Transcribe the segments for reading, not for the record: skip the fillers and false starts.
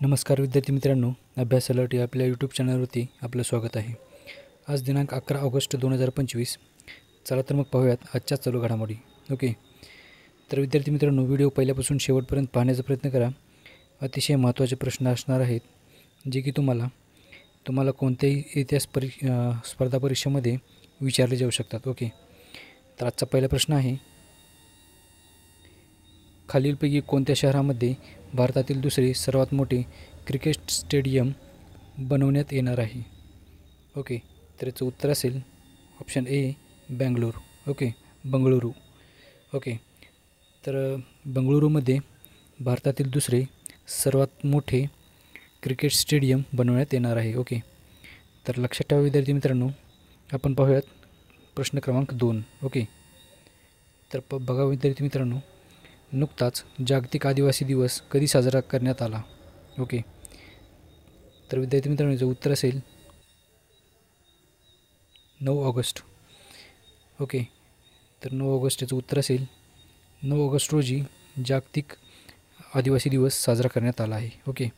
नमस्कार विद्यार्थी मित्रांनो, अभ्यास अलर्ट या आपल्या यूट्यूब चॅनलवरती आपलं स्वागत आहे। आज दिनांक 11 ऑगस्ट 2025। चला तर मग पाहूयात आजच्या चालू घडामोडी। ओके, तर विद्यार्थी मित्रांनो, व्हिडिओ पहिल्यापासून शेवटपर्यंत पाहण्याचा प्रयत्न करा। अतिशय महत्त्वाचे प्रश्न असणार आहेत जे की तुम्हाला कोणत्याही इतिहास स्पर्धा परीक्षेमध्ये विचारले जाऊ शकतात। ओके, तर आजचा पहिला प्रश्न आहे, खालीलपैकी कोणत्या शहरामध्ये भारतातील दुसरे सर्वात मोठे क्रिकेट स्टेडियम बनवण्यात येणार आहे? ओके, तर याचं उत्तर असेल ऑप्शन ए बंगळुरू। ओके, तर बंगळुरूमध्ये भारतातील दुसरे सर्वात मोठे क्रिकेट स्टेडियम बनवण्यात येणार आहे। ओके, तर लक्षात ठेवा विद्यार्थी मित्रांनो, आपण पाहूयात प्रश्न क्रमांक 2। ओके, तर बघा विद्यार्थी मित्रांनो, नुकताच जागतिक आदिवासी दिवस कधी साजरा करण्यात आला? ओके, तर विद्यार्थी मित्रांनो, याचं उत्तर असेल 9 ऑगस्ट। ओके, तर 9 ऑगस्ट याचं उत्तर असेल 9 ऑगस्ट रोजी जागतिक आदिवासी दिवस साजरा करण्यात आला आहे। ओके,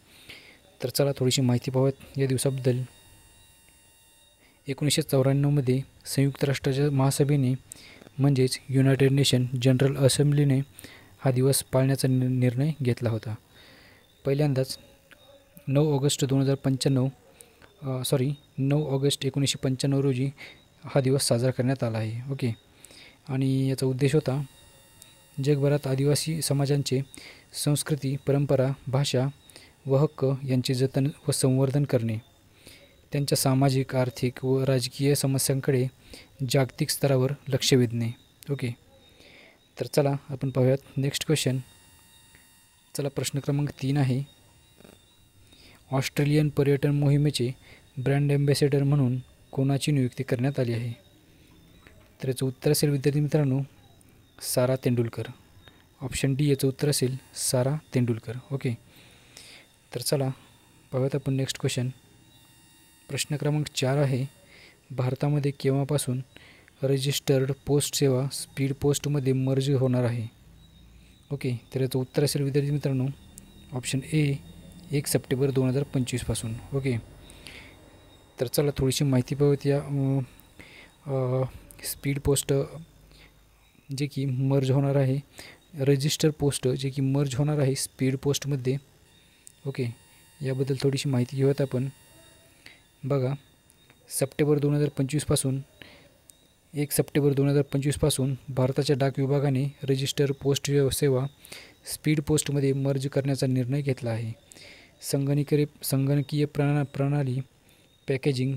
तर चला थोडीशी माहिती पाहूयात या दिवसाबद्दल। 1994मध्ये संयुक्त राष्ट्राच्या महासभेने म्हणजेच युनायटेड नेशन जनरल असेंब्लीने हा दिवस पाळण्याचा निर्णय घेतला होता। पहिल्यांदाच 9 ऑगस्ट 1995 रोजी हा दिवस साजरा करण्यात आला आहे। ओके, आणि याचा उद्देश होता जगभरात आदिवासी समाजांचे संस्कृती, परंपरा, भाषा व हक्क यांचे जतन व संवर्धन करणे, त्यांच्या सामाजिक, आर्थिक व राजकीय समस्यांकडे जागतिक स्तरावर लक्ष वेधणे। ओके, तर चला आपण पाहूयात नेक्स्ट क्वेश्चन। चला, प्रश्न क्रमांक 3 आहे, ऑस्ट्रेलियन पर्यटन मोहिमेचे ब्रँड ॲम्बॅसेडर म्हणून कोणाची नियुक्ती करण्यात आली आहे? तर याचं उत्तर असेल विद्यार्थी मित्रांनो सारा तेंडुलकर। ऑप्शन डी याचं उत्तर असेल सारा तेंडुलकर। ओके, तर चला पाहूयात आपण नेक्स्ट क्वेश्चन। प्रश्न क्रमांक 4 आहे, भारतामध्ये केव्हापासून रजिस्टर्ड पोस्ट सेवा स्पीड पोस्टमध्ये मर्ज होणार आहे? ओके, तर याचं उत्तर असेल विद्यार्थी मित्रांनो ऑप्शन ए 1 सप्टेंबर 2025 पासून। ओके, तर चला थोडीशी माहिती पाहूयात या स्पीड पोस्ट जे की मर्ज होणार आहे, रजिस्टर पोस्ट जे की मर्ज होणार आहे स्पीड पोस्टमध्ये। ओके, याबद्दल थोडीशी माहिती घेऊयात आपण। बघा, 1 सप्टेंबर 2025 पासून भारताच्या डाक विभागाने रजिस्टर पोस्ट सेवा स्पीड पोस्टमध्ये मर्ज करण्याचा निर्णय घेतला आहे। संगणकीय प्रणाली, पॅकेजिंग,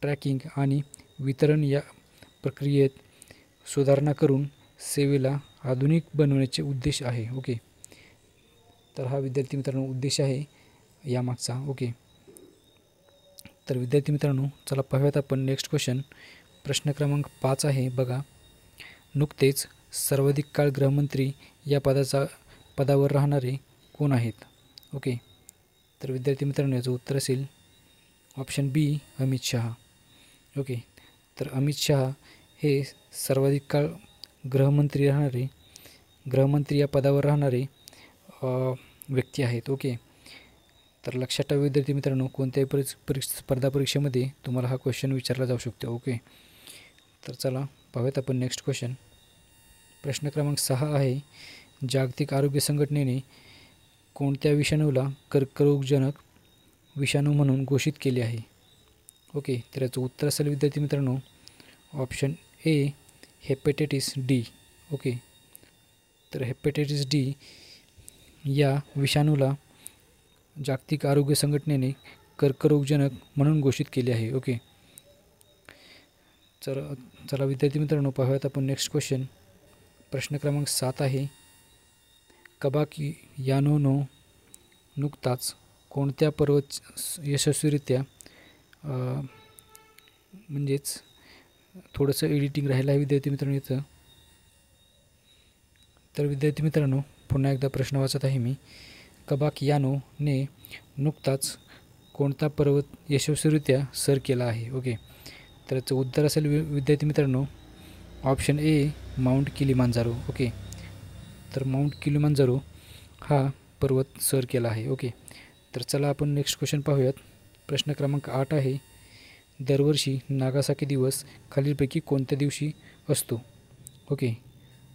ट्रॅकिंग आणि वितरण या प्रक्रियेत सुधारणा करून सेवेला आधुनिक बनवण्याचे उद्देश आहे। ओके, तर हा विद्यार्थी मित्रांनो उद्देश आहे यामागचा। ओके, तर विद्यार्थी मित्रांनो चला पाहूयात आपण नेक्स्ट क्वेश्चन। प्रश्न क्रमांक 5 आहे, बघा, नुकतेच सर्वाधिक काळ गृहमंत्री या पदावर राहणारे कोण आहेत? ओके, तर विद्यार्थी मित्रांनो याचं उत्तर असेल ऑप्शन बी अमित शहा। ओके, तर अमित शहा हे सर्वाधिक काळ गृहमंत्री या पदावर राहणारे व्यक्ती आहेत। ओके, तर लक्षात ठेवा विद्यार्थी मित्रांनो, कोणत्याही स्पर्धा परीक्षेमध्ये तुम्हाला हा क्वेश्चन विचारला जाऊ शकतो। ओके, तर चला पाहूयात आपण नेक्स्ट क्वेश्चन। प्रश्न क्रमांक 6 आहे, जागतिक आरोग्य संघटनेने कोणत्या विषाणूला कर्करोगजनक विषाणू म्हणून घोषित केले आहे? ओके, तर याचं उत्तर असेल विद्यार्थी मित्रांनो option A hepatitis D. Okay, तर हेपॅटायटिस डी या विषाणूला जागतिक आरोग्य संघटनेने कर्करोगजनक म्हणून घोषित केले आहे। ओके, चला विद्यार्थी मित्रांनो पाहूयात आपण नेक्स्ट क्वेश्चन। प्रश्न क्रमांक 7 आहे, कबाकियानोनं नुकताच कोणत्या पर्वत यशस्वीरित्या म्हणजेच थोडंसं एडिटिंग राहिलं आहे विद्यार्थी मित्रांनो याचं। तर विद्यार्थी मित्रांनो पुन्हा एकदा प्रश्न वाचत आहे मी, कबाकियानोने नुकताच कोणता पर्वत यशस्वीरित्या सर केला आहे? ओके, तर याचं उत्तर असेल विद्यार्थी मित्रांनो option A mount Kilimanjaro. Okay, तर माउंट किलिमांजारो हा पर्वत सर केला आहे। ओके, तर चला आपण नेक्स्ट क्वेश्चन पाहूयात. प्रश्न क्रमांक 8 आहे, दरवर्षी नागासाकी दिवस खालीलपैकी कोणत्या दिवशी असतो? ओके,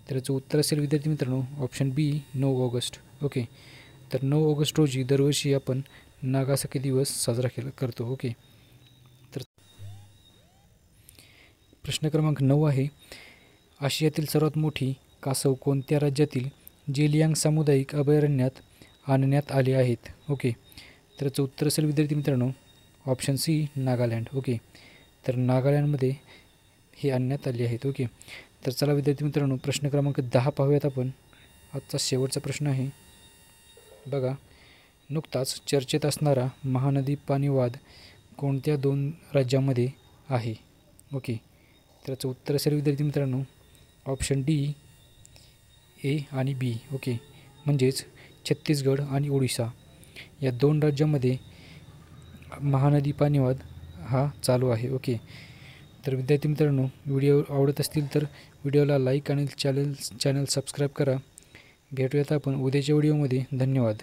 तर याचं उत्तर असेल विद्यार्थी मित्रांनो ऑप्शन बी 9 ऑगस्ट. ओके, तर 9 ऑगस्ट रोजी दरवर्षी आपण नागासाकी दिवस साजरा करतो. ओके, तर प्रश्न क्रमांक 9 आहे, आशियातील सर्वात मोठी कासव कोणत्या राज्यातील जेलियांग सामुदायिक अभयारण्यात आणण्यात आले आहेत? ओके, तर याचं उत्तर असेल विद्यार्थी मित्रांनो ऑप्शन सी नागालँड. ओके, तर नागालँडमध्ये हे आणण्यात आले आहेत. ओके, तर चला विद्यार्थी मित्रांनो प्रश्न क्रमांक 10 पाहूयात आपण. आजचा शेवटचा प्रश्न आहे बघा, नुकताच चर्चेत असणारा महानदी पाणी वाद कोणत्या 2 राज्यामध्ये आहे? ओके, तर याचं उत्तर असेल विद्यार्थी मित्रांनो ऑप्शन डी ए आणि बी. ओके, म्हणजेच छत्तीसगड आणि ओडिशा या 2 राज्यामध्ये महानदी पाणी वाद हा चालू आहे. ओके, तर विद्यार्थी मित्रांनो व्हिडिओ आवडत असतील तर व्हिडिओला लाईक आणि चॅनल सबस्क्राईब करा. भेटूयात आपण उद्याच्या व्हिडिओमध्ये. धन्यवाद.